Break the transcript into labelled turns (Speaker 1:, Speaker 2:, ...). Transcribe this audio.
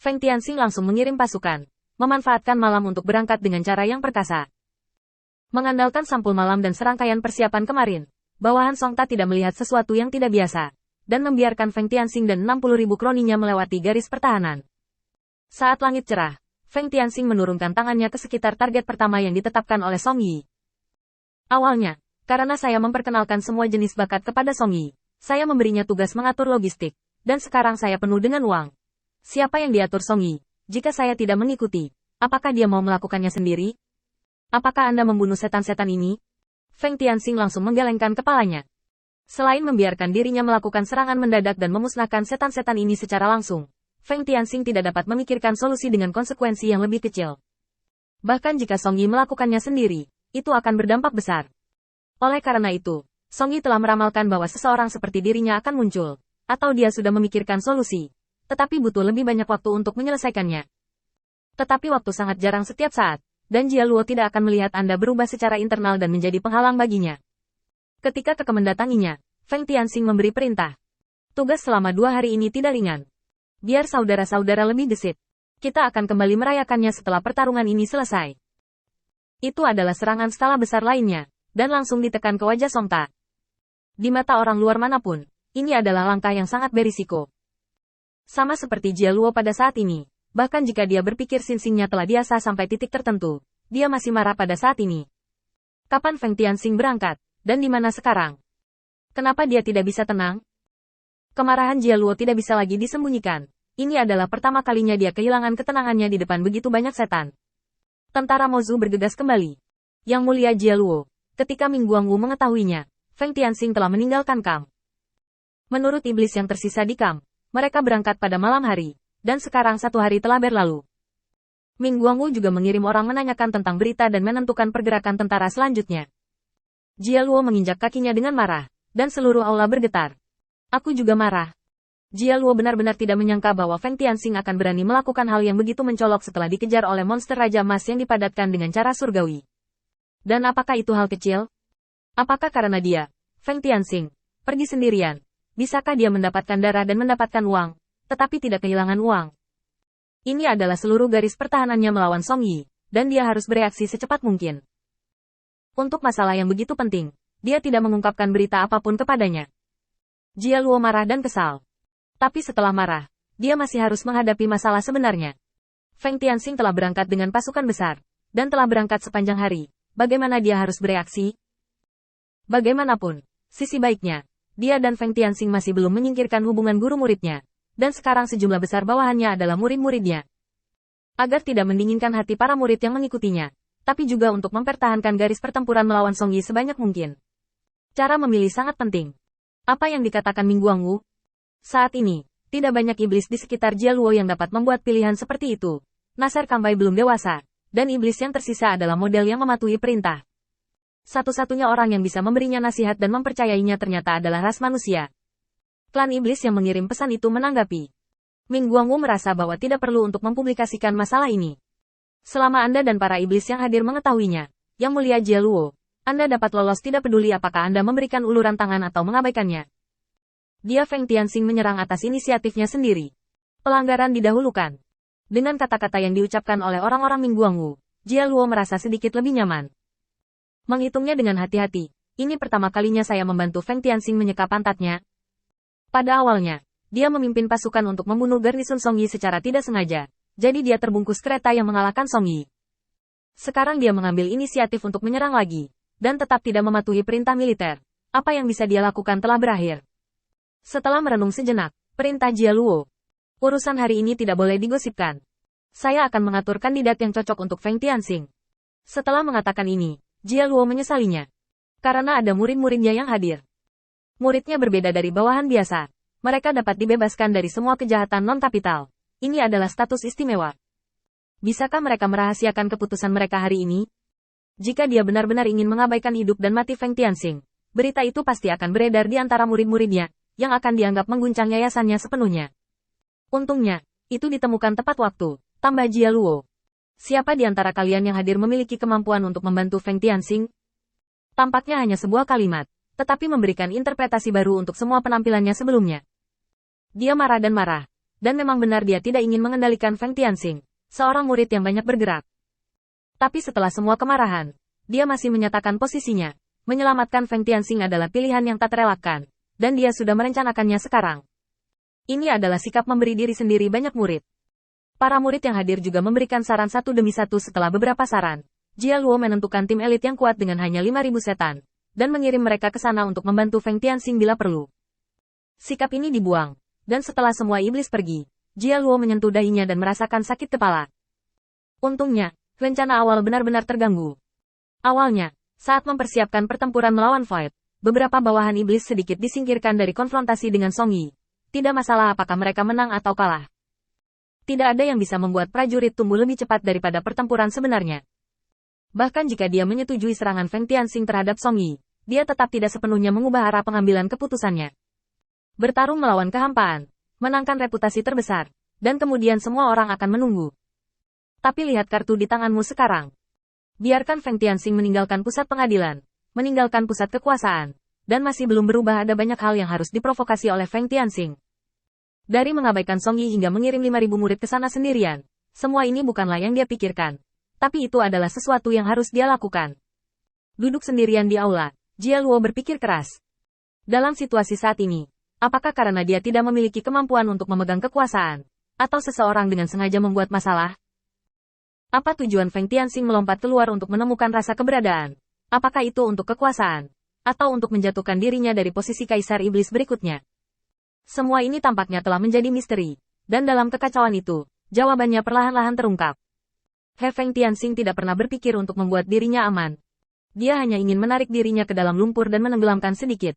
Speaker 1: Feng Tianxing langsung mengirim pasukan, memanfaatkan malam untuk berangkat dengan cara yang perkasa. Mengandalkan sampul malam dan serangkaian persiapan kemarin, bawahan Songta tidak melihat sesuatu yang tidak biasa, dan membiarkan Feng Tianxing dan 60.000 kroninya melewati garis pertahanan. Saat langit cerah, Feng Tianxing menurunkan tangannya ke sekitar target pertama yang ditetapkan oleh Song Yi. Awalnya, karena saya memperkenalkan semua jenis bakat kepada Song Yi, saya memberinya tugas mengatur logistik, dan sekarang saya penuh dengan uang. Siapa yang diatur Song Yi? Jika saya tidak mengikuti, apakah dia mau melakukannya sendiri? Apakah Anda membunuh setan-setan ini? Feng Tianxing langsung menggelengkan kepalanya. Selain membiarkan dirinya melakukan serangan mendadak dan memusnahkan setan-setan ini secara langsung, Feng Tianxing tidak dapat memikirkan solusi dengan konsekuensi yang lebih kecil. Bahkan jika Song Yi melakukannya sendiri, itu akan berdampak besar. Oleh karena itu, Song Yi telah meramalkan bahwa seseorang seperti dirinya akan muncul, atau dia sudah memikirkan solusi, tetapi butuh lebih banyak waktu untuk menyelesaikannya. Tetapi waktu sangat jarang setiap saat, dan Jia Luo tidak akan melihat Anda berubah secara internal dan menjadi penghalang baginya. Ketika Keke mendatanginya, Feng Tianxing memberi perintah. Tugas selama 2 hari ini tidak ringan. Biar saudara-saudara lebih gesit. Kita akan kembali merayakannya setelah pertarungan ini selesai. Itu adalah serangan skala besar lainnya, dan langsung ditekan ke wajah Songta. Di mata orang luar manapun, ini adalah langkah yang sangat berisiko. Sama seperti Jia Luo pada saat ini, bahkan jika dia berpikir Xinxingnya telah diasah sampai titik tertentu, dia masih marah pada saat ini. Kapan Feng Tianxing berangkat, dan di mana sekarang? Kenapa dia tidak bisa tenang? Kemarahan Jia Luo tidak bisa lagi disembunyikan. Ini adalah pertama kalinya dia kehilangan ketenangannya di depan begitu banyak setan. Tentara Mozu bergegas kembali. Yang mulia Jia Luo, ketika Ming Guangwu mengetahuinya, Feng Tianxing telah meninggalkan kamp. Menurut iblis yang tersisa di kamp, mereka berangkat pada malam hari, dan sekarang 1 hari telah berlalu. Ming Guangwu juga mengirim orang menanyakan tentang berita dan menentukan pergerakan tentara selanjutnya. Jia Luo menginjak kakinya dengan marah, dan seluruh aula bergetar. Aku juga marah. Jia Luo benar-benar tidak menyangka bahwa Feng Tianxing akan berani melakukan hal yang begitu mencolok setelah dikejar oleh monster Raja Emas yang dipadatkan dengan cara surgawi. Dan apakah itu hal kecil? Apakah karena dia, Feng Tianxing, pergi sendirian? Bisakah dia mendapatkan darah dan mendapatkan uang, tetapi tidak kehilangan uang? Ini adalah seluruh garis pertahanannya melawan Song Yi, dan dia harus bereaksi secepat mungkin. Untuk masalah yang begitu penting, dia tidak mengungkapkan berita apapun kepadanya. Jia Luo marah dan kesal. Tapi setelah marah, dia masih harus menghadapi masalah sebenarnya. Feng Tianxing telah berangkat dengan pasukan besar, dan telah berangkat sepanjang hari. Bagaimana dia harus bereaksi? Bagaimanapun, sisi baiknya, dia dan Feng Tianxing masih belum menyingkirkan hubungan guru muridnya, dan sekarang sejumlah besar bawahannya adalah murid-muridnya. Agar tidak mendinginkan hati para murid yang mengikutinya, tapi juga untuk mempertahankan garis pertempuran melawan Song Yi sebanyak mungkin. Cara memilih sangat penting. Apa yang dikatakan Ming Guangwu? Saat ini, tidak banyak iblis di sekitar Jia Luo yang dapat membuat pilihan seperti itu. Nasar Kambai belum dewasa, dan iblis yang tersisa adalah model yang mematuhi perintah. Satu-satunya orang yang bisa memberinya nasihat dan mempercayainya ternyata adalah ras manusia. Klan iblis yang mengirim pesan itu menanggapi. Ming Guangwu merasa bahwa tidak perlu untuk mempublikasikan masalah ini. Selama Anda dan para iblis yang hadir mengetahuinya, Yang Mulia Jia Luo, Anda dapat lolos tidak peduli apakah Anda memberikan uluran tangan atau mengabaikannya. Dia Feng Tianxing menyerang atas inisiatifnya sendiri. Pelanggaran didahulukan. Dengan kata-kata yang diucapkan oleh orang-orang Ming Guangwu, Jia Luo merasa sedikit lebih nyaman. Menghitungnya dengan hati-hati, ini pertama kalinya saya membantu Feng Tianxing menyeka pantatnya. Pada awalnya, dia memimpin pasukan untuk membunuh garnisun Song Yi secara tidak sengaja, jadi dia terbungkus kereta yang mengalahkan Song Yi. Sekarang dia mengambil inisiatif untuk menyerang lagi, dan tetap tidak mematuhi perintah militer. Apa yang bisa dia lakukan telah berakhir. Setelah merenung sejenak, perintah Jia Luo. Urusan hari ini tidak boleh digosipkan. Saya akan mengatur kandidat yang cocok untuk Feng Tianxing. Setelah mengatakan ini, Jia Luo menyesalinya. Karena ada murid-muridnya yang hadir. Muridnya berbeda dari bawahan biasa. Mereka dapat dibebaskan dari semua kejahatan non-kapital. Ini adalah status istimewa. Bisakah mereka merahasiakan keputusan mereka hari ini? Jika dia benar-benar ingin mengabaikan hidup dan mati Feng Tianxing, berita itu pasti akan beredar di antara murid-muridnya, yang akan dianggap mengguncang yayasannya sepenuhnya. Untungnya, itu ditemukan tepat waktu, tambah Jia Luo. Siapa di antara kalian yang hadir memiliki kemampuan untuk membantu Feng Tianxing? Tampaknya hanya sebuah kalimat, tetapi memberikan interpretasi baru untuk semua penampilannya sebelumnya. Dia marah Dan memang benar dia tidak ingin mengendalikan Feng Tianxing, seorang murid yang banyak bergerak. Tapi setelah semua kemarahan, dia masih menyatakan posisinya. Menyelamatkan Feng Tianxing adalah pilihan yang tak terelakkan, dan dia sudah merencanakannya sekarang. Ini adalah sikap memberi diri sendiri banyak murid. Para murid yang hadir juga memberikan saran satu demi satu setelah beberapa saran. Jia Luo menentukan tim elit yang kuat dengan hanya 5.000 setan, dan mengirim mereka ke sana untuk membantu Feng Tianxing bila perlu. Sikap ini dibuang, dan setelah semua iblis pergi, Jia Luo menyentuh dahinya dan merasakan sakit kepala. Untungnya, rencana awal benar-benar terganggu. Awalnya, saat mempersiapkan pertempuran melawan Void, beberapa bawahan iblis sedikit disingkirkan dari konfrontasi dengan Song Yi. Tidak masalah apakah mereka menang atau kalah. Tidak ada yang bisa membuat prajurit tumbuh lebih cepat daripada pertempuran sebenarnya. Bahkan jika dia menyetujui serangan Feng Tianxing terhadap Song Yi, dia tetap tidak sepenuhnya mengubah arah pengambilan keputusannya. Bertarung melawan kehampaan, menangkan reputasi terbesar, dan kemudian semua orang akan menunggu. Tapi lihat kartu di tanganmu sekarang. Biarkan Feng Tianxing meninggalkan pusat pengadilan, meninggalkan pusat kekuasaan, dan masih belum berubah. Ada banyak hal yang harus diprovokasi oleh Feng Tianxing. Dari mengabaikan Song Yi hingga mengirim 5.000 murid ke sana sendirian, semua ini bukanlah yang dia pikirkan. Tapi itu adalah sesuatu yang harus dia lakukan. Duduk sendirian di aula, Jia Luo berpikir keras. Dalam situasi saat ini, apakah karena dia tidak memiliki kemampuan untuk memegang kekuasaan, atau seseorang dengan sengaja membuat masalah? Apa tujuan Feng Tianxing melompat keluar untuk menemukan rasa keberadaan? Apakah itu untuk kekuasaan, atau untuk menjatuhkan dirinya dari posisi kaisar iblis berikutnya? Semua ini tampaknya telah menjadi misteri, dan dalam kekacauan itu, jawabannya perlahan-lahan terungkap. Feng Tianxing tidak pernah berpikir untuk membuat dirinya aman. Dia hanya ingin menarik dirinya ke dalam lumpur dan menenggelamkan sedikit,